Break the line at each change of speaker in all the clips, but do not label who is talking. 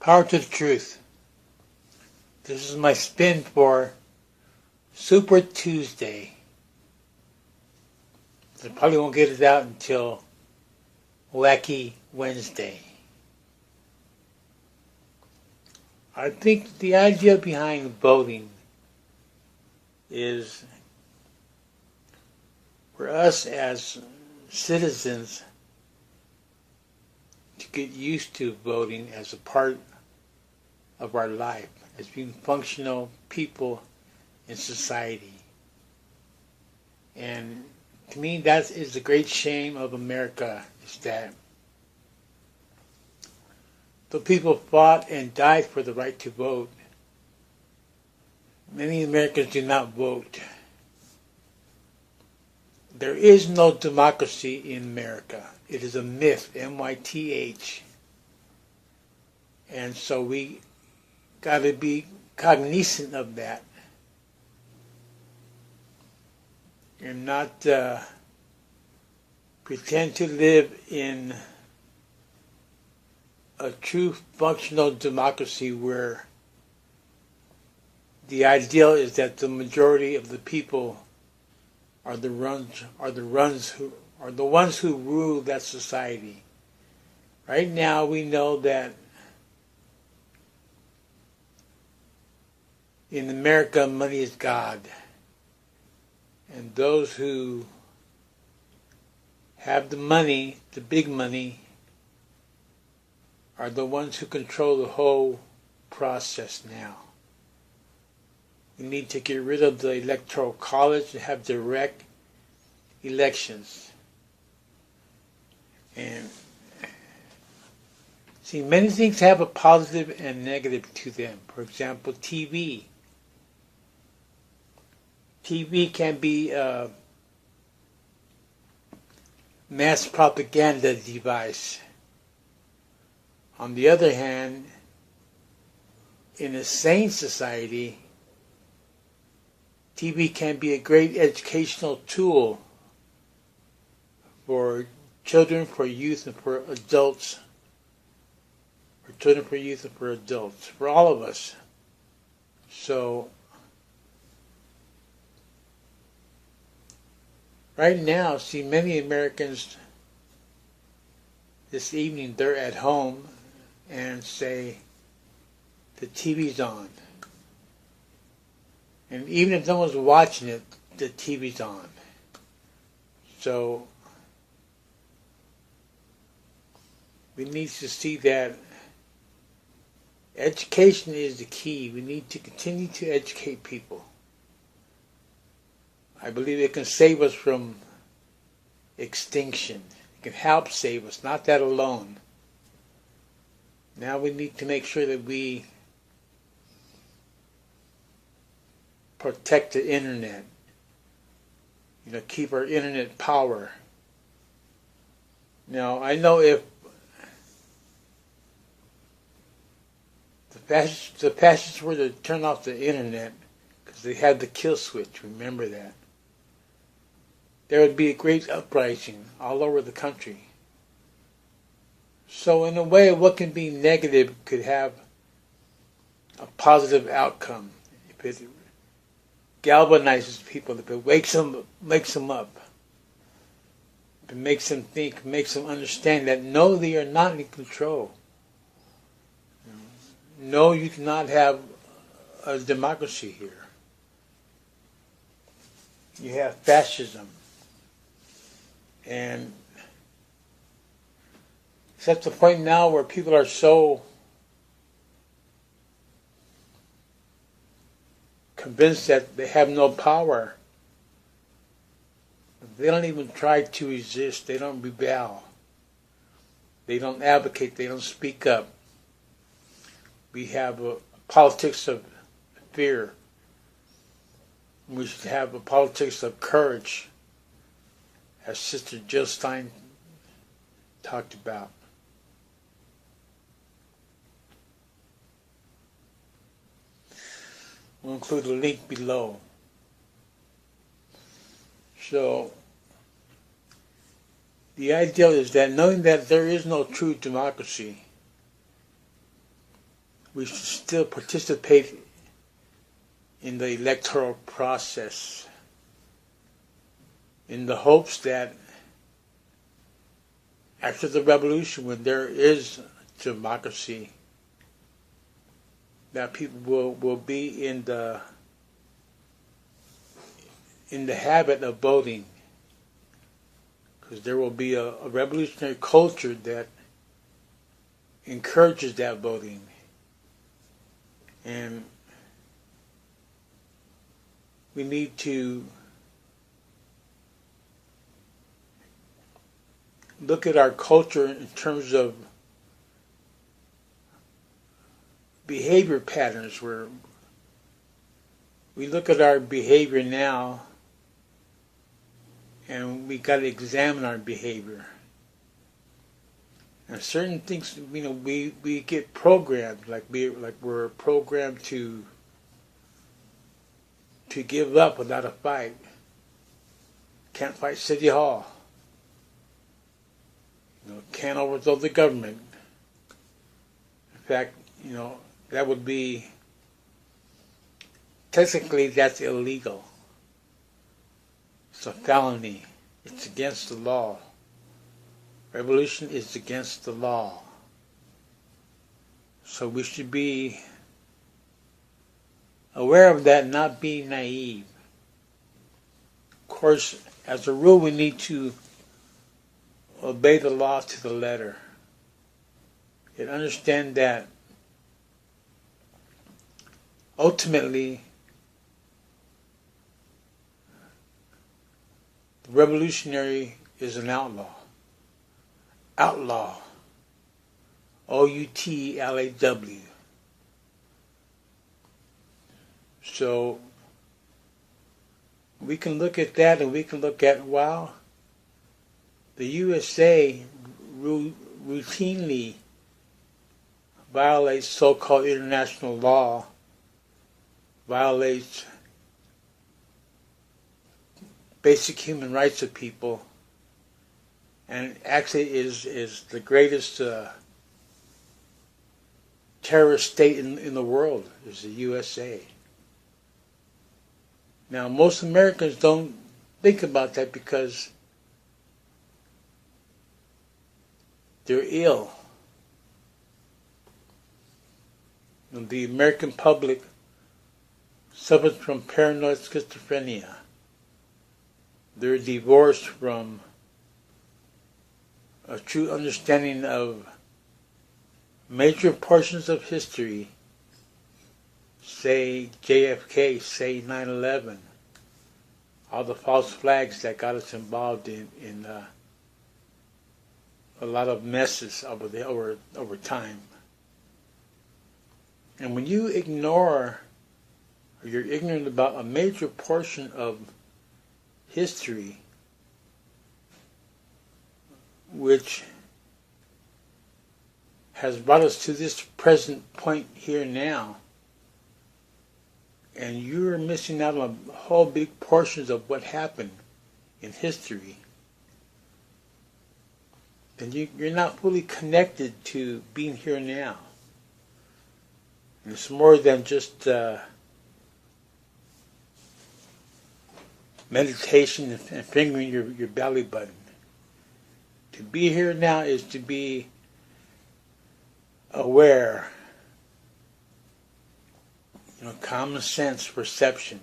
Power to the truth. This is my spin for Super Tuesday. I probably won't get it out until Wacky Wednesday. I think the idea behind voting is for us as citizens to get used to voting as a part of our life, as being functional people in society. And to me, that is the great shame of America, is that the people fought and died for the right to vote. Many Americans do not vote. There is no democracy in America. It is a myth, M-Y-T-H. And so we got to be cognizant of that and not pretend to live in a true functional democracy where the ideal is that the majority of the people are the ones who rule that society. Right now we know that in America money is God. And those who have the money, the big money, are the ones who control the whole process now. We need to get rid of the Electoral College and have direct elections. And see, many things have a positive and negative to them. For example, TV. TV can be a mass propaganda device. On the other hand, in a sane society, TV can be a great educational tool for children, for youth, and for adults. For children, for youth, and for adults. For all of us. So, right now, see, many Americans this evening, they're at home and say, the TV's on. And even if no one's watching it, the TV's on. So, we need to see that education is the key. We need to continue to educate people. I believe it can save us from extinction. It can help save us, not that alone. Now we need to make sure that we protect the internet. Keep our internet power. Now, I know if the fascists were to turn off the internet, because they had the kill switch, remember that, there would be a great uprising all over the country. So in a way, what can be negative could have a positive outcome. If it galvanizes people, if it wakes them up, if it makes them think, makes them understand that no, they are not in control. No, you cannot have a democracy here. You have fascism. And it's at the point now where people are so convinced that they have no power. They don't even try to resist. They don't rebel. They don't advocate. They don't speak up. We have a politics of fear. We should have a politics of courage, as Sister Jill Stein talked about. We'll include a link below. So, the idea is that knowing that there is no true democracy, we should still participate in the electoral process in the hopes that after the revolution, when there is democracy, that people will be in the habit of voting, because there will be a revolutionary culture that encourages that voting. And we need to look at our culture in terms of behavior patterns, where we look at our behavior now and we got to examine our behavior. And certain things, we get programmed, like we're programmed to give up without a fight. Can't fight City Hall. Can't overthrow the government. In fact, that would be, technically that's illegal. It's a felony. It's against the law. Revolution is against the law. So we should be aware of that, not be naive. Of course, as a rule, we need to obey the law to the letter and understand that ultimately the revolutionary is an outlaw. Outlaw. O-U-T-L-A-W. So we can look at that, and we can look at, wow, the USA routinely violates so-called international law, violates basic human rights of people, and actually is the greatest terrorist state in the world, is the USA. Now, most Americans don't think about that because they're ill. And the American public suffers from paranoid schizophrenia. They're divorced from a true understanding of major portions of history, say JFK, say 9/11, all the false flags that got us involved in a lot of messes over time. And when you ignore, or you're ignorant about a major portion of history, which has brought us to this present point here now, and you're missing out on whole big portions of what happened in history, then you're not fully connected to being here now. And it's more than just meditation and fingering your belly button. To be here now is to be aware, common sense perception.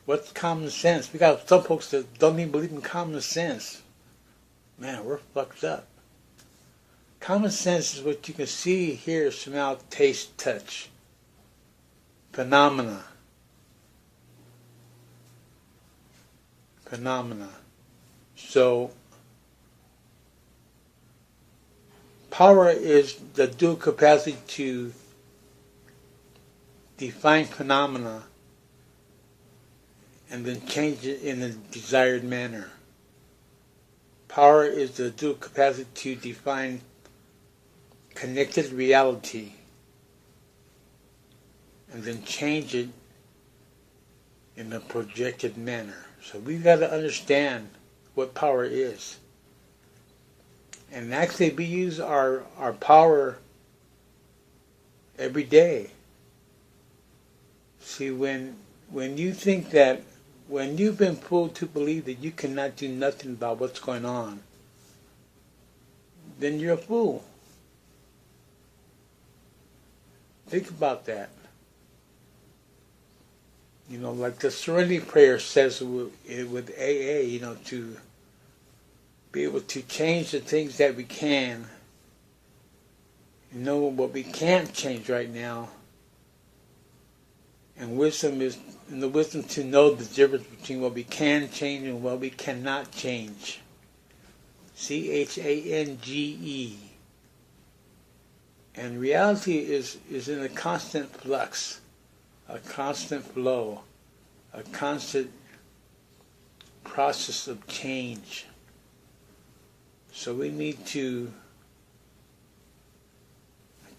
What's common sense? We got some folks that don't even believe in common sense. Man, we're fucked up. Common sense is what you can see, hear, smell, taste, touch. Phenomena. So, power is the dual capacity to define phenomena and then change it in a desired manner. Power is the dual capacity to define connected reality and then change it in a projected manner. So we've got to understand what power is. And actually we use our power every day. See, when you think that, when you've been fooled to believe that you cannot do nothing about what's going on, then you're a fool. Think about that. You know, like the Serenity Prayer says with AA, you know, to be able to change the things that we can, you know what we can't change right now, and wisdom is, and the wisdom to know the difference between what we can change and what we cannot change. CHANGE. And reality is in a constant flux, a constant flow, a constant process of change. So we need to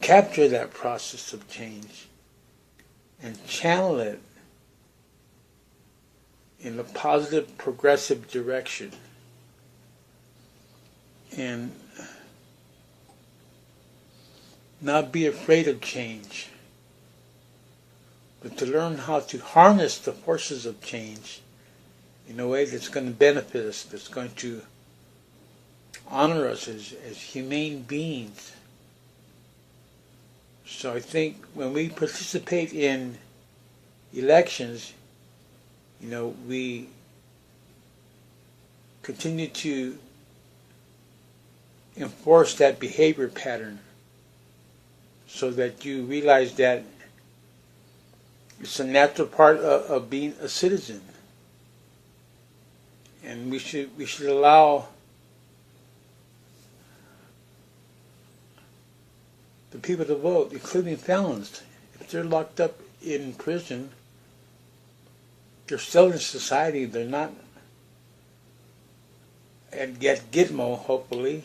capture that process of change and channel it in a positive, progressive direction. And not be afraid of change, but to learn how to harness the forces of change in a way that's going to benefit us, that's going to honor us as humane beings. So I think when we participate in elections, you know, we continue to enforce that behavior pattern so that you realize that it's a natural part of being a citizen. And we should allow the people to vote, including felons. If they're locked up in prison, they're still in society. They're not at Gitmo, hopefully.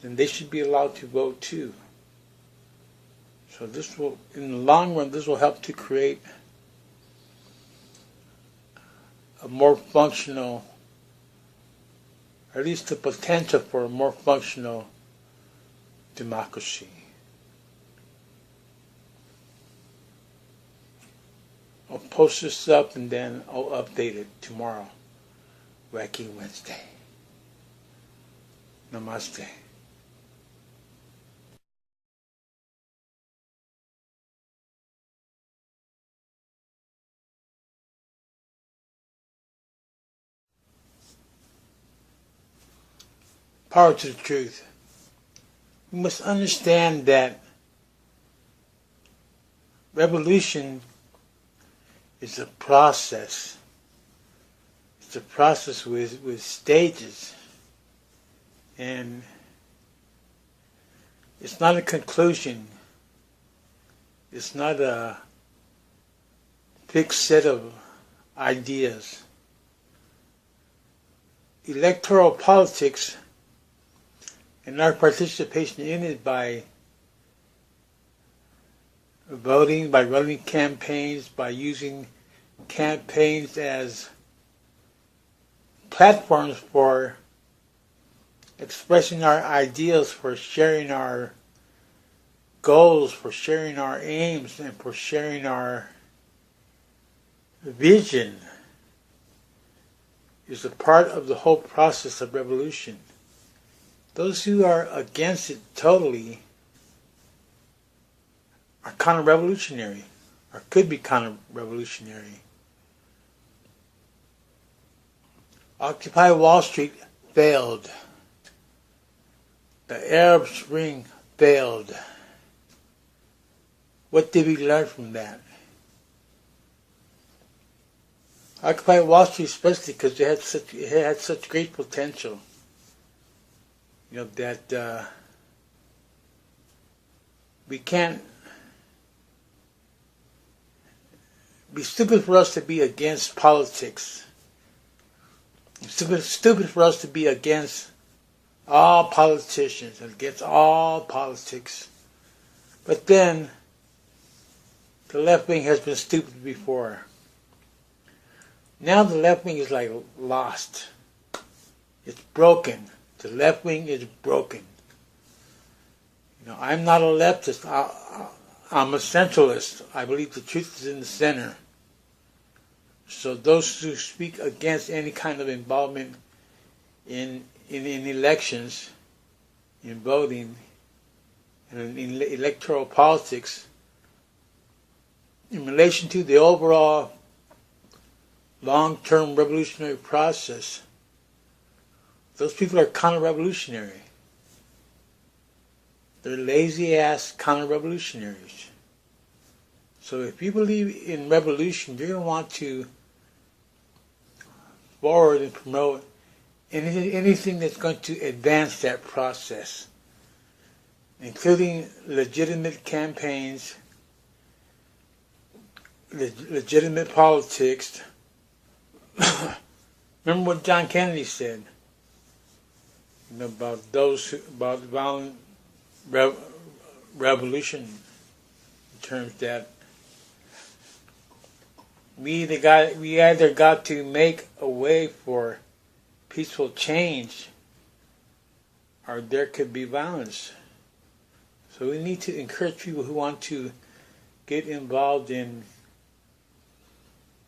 Then they should be allowed to vote too. So this will, in the long run, this will help to create a more functional, or at least the potential for a more functional democracy. I'll post this up and then I'll update it tomorrow. Wacky Wednesday. Namaste. Power to the truth. We must understand that revolution is a process. It's a process with stages. And it's not a conclusion. It's not a fixed set of ideas. Electoral politics and our participation in it by voting, by running campaigns, by using campaigns as platforms for expressing our ideals, for sharing our goals, for sharing our aims, and for sharing our vision is a part of the whole process of revolution. Those who are against it totally are counter-revolutionary, or could be counter-revolutionary. Occupy Wall Street failed. The Arab Spring failed. What did we learn from that? Occupy Wall Street, especially because it had such great potential. You know, that we can't be stupid for us to be against politics. It's stupid for us to be against all politicians and against all politics. But then, the left wing has been stupid before. Now the left wing is like lost. It's broken. The left wing is broken. I'm not a leftist. I'm a centralist. I believe the truth is in the center. So those who speak against any kind of involvement in elections, in voting, and in electoral politics, in relation to the overall long-term revolutionary process, those people are counter-revolutionary. They're lazy-ass counter-revolutionaries. So if you believe in revolution, you're going to want to forward and promote anything that's going to advance that process, including legitimate campaigns, legitimate politics. Remember what John Kennedy said about violent revolution, in terms that we either got to make a way for peaceful change, or there could be violence. So we need to encourage people who want to get involved in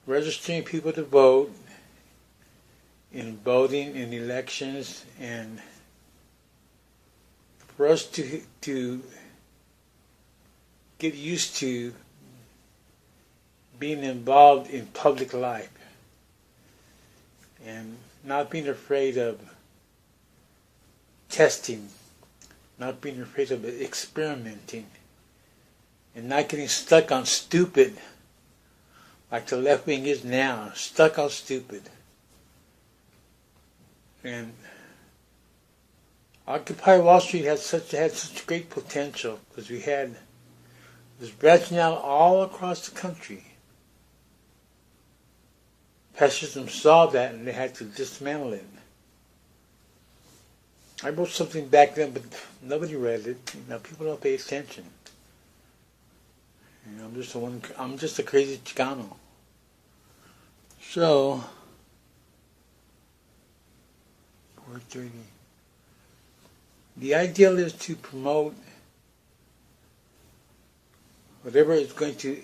registering people to vote, in voting in elections, and for us to get used to being involved in public life and not being afraid of testing, not being afraid of experimenting, and not getting stuck on stupid like the left wing is now, stuck on stupid. And Occupy Wall Street had such great potential, because it was branching out all across the country. Fascism saw that and they had to dismantle it. I wrote something back then, but nobody read it. People don't pay attention. I'm just a crazy Chicano. So, 4:30. The ideal is to promote whatever is going to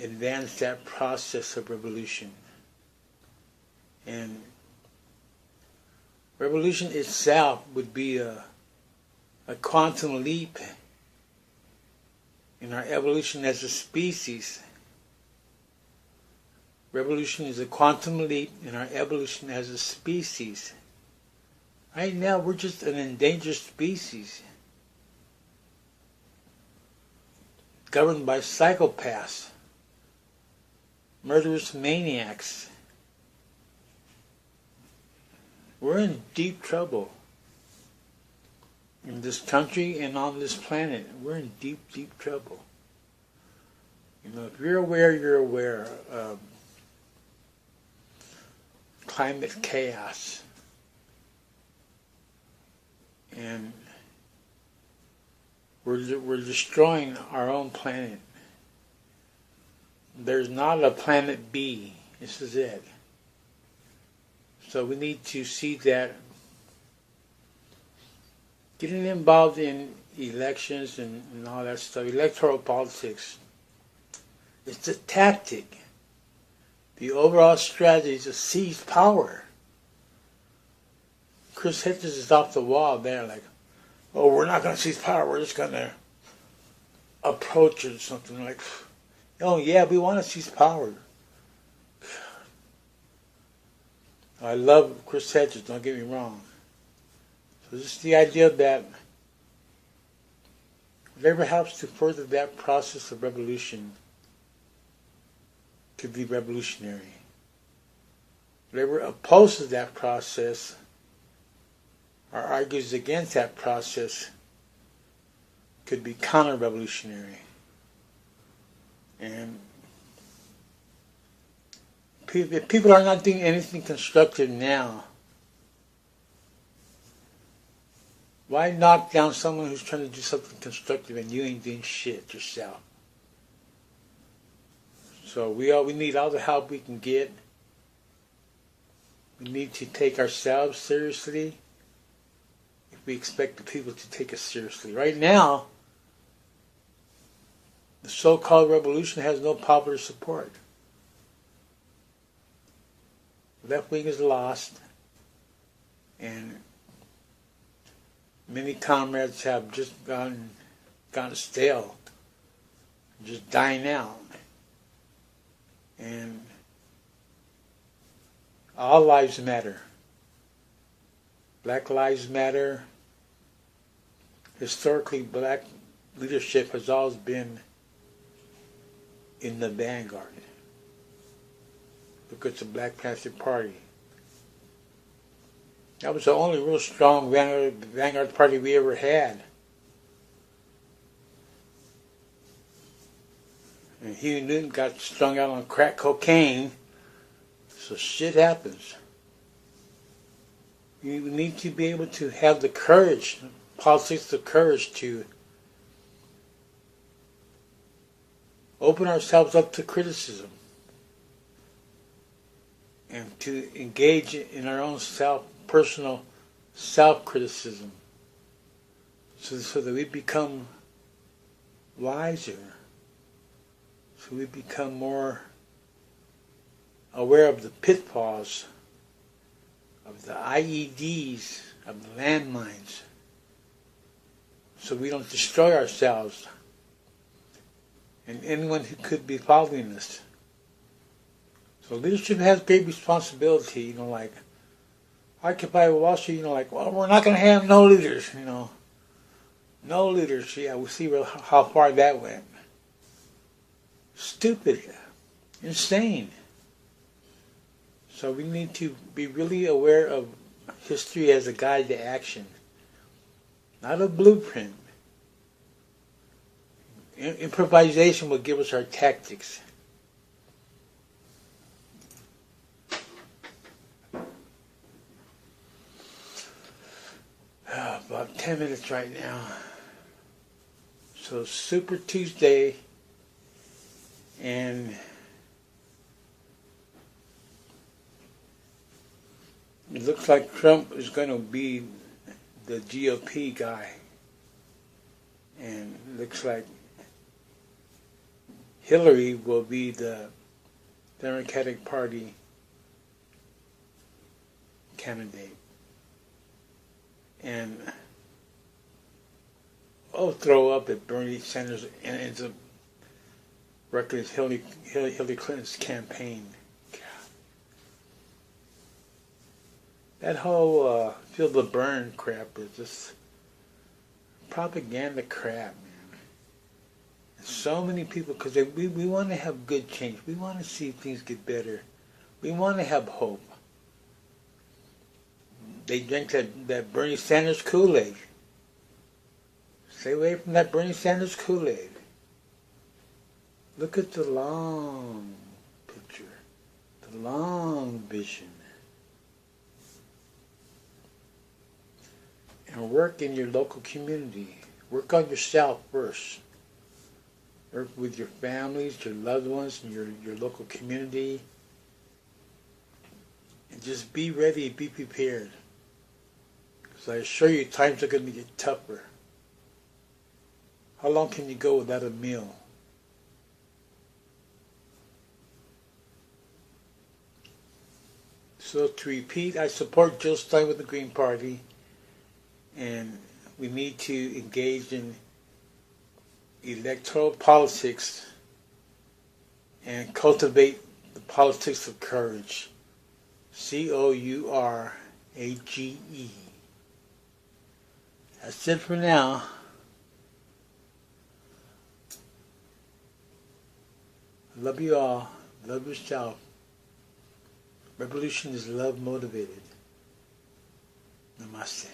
advance that process of revolution. And revolution itself would be a quantum leap in our evolution as a species. Revolution is a quantum leap in our evolution as a species. Right now, we're just an endangered species, governed by psychopaths, murderous maniacs. We're in deep trouble in this country and on this planet. We're in deep, deep trouble. If you're aware, you're aware of climate chaos. And we're destroying our own planet. There's not a planet B. This is it. So we need to see that getting involved in elections and all that stuff, electoral politics, it's a tactic. The overall strategy is to seize power. Chris Hitchens is off the wall there, like, oh, we're not going to seize power, we're just going to approach it or something like, oh yeah, we want to seize power. I love Chris Hitchens, don't get me wrong. So this is the idea that whatever helps to further that process of revolution could be revolutionary. Whatever opposes that process or argues against that process could be counter-revolutionary. And if people are not doing anything constructive now, why knock down someone who's trying to do something constructive and you ain't doing shit yourself? So we need all the help we can get. We need to take ourselves seriously. if we expect the people to take us seriously. Right now, the so-called revolution has no popular support. The left wing is lost, and many comrades have just gone stale, just dying out. And all lives matter. Black lives matter. Historically, black leadership has always been in the vanguard. Look at the Black Panther Party. That was the only real strong vanguard party we ever had. And Huey Newton got strung out on crack cocaine, so shit happens. You need to be able to have the courage, politics, the courage to open ourselves up to criticism and to engage in our own personal self-criticism so that we become wiser, so we become more aware of the pitfalls of the IEDs, of the landmines, so we don't destroy ourselves and anyone who could be following us. So leadership has great responsibility, like Occupy Wall Street, like, well, we're not going to have no leaders, No leaders. Yeah, we see how far that went. Stupid. Insane. So we need to be really aware of history as a guide to action, not a blueprint. Improvisation will give us our tactics. About 10 minutes right now. So Super Tuesday, and it looks like Trump is going to be the GOP guy, and it looks like Hillary will be the Democratic Party candidate. And I'll throw up at Bernie Sanders and ends up record Hillary Clinton's campaign. God. That whole feel the burn crap is just propaganda crap, man. And so many people, because we want to have good change. We want to see things get better. We want to have hope. They drink that Bernie Sanders Kool-Aid. Stay away from that Bernie Sanders Kool-Aid. Look at the long picture, the long vision. And work in your local community. Work on yourself first. Work with your families, your loved ones, and your local community. And just be ready, be prepared. So I assure you, times are going to get tougher. How long can you go without a meal? So to repeat, I support Jill Stein with the Green Party, and we need to engage in electoral politics and cultivate the politics of courage. COURAGE. That's it for now. Love you all. Love yourself. Revolution is love motivated. Namaste.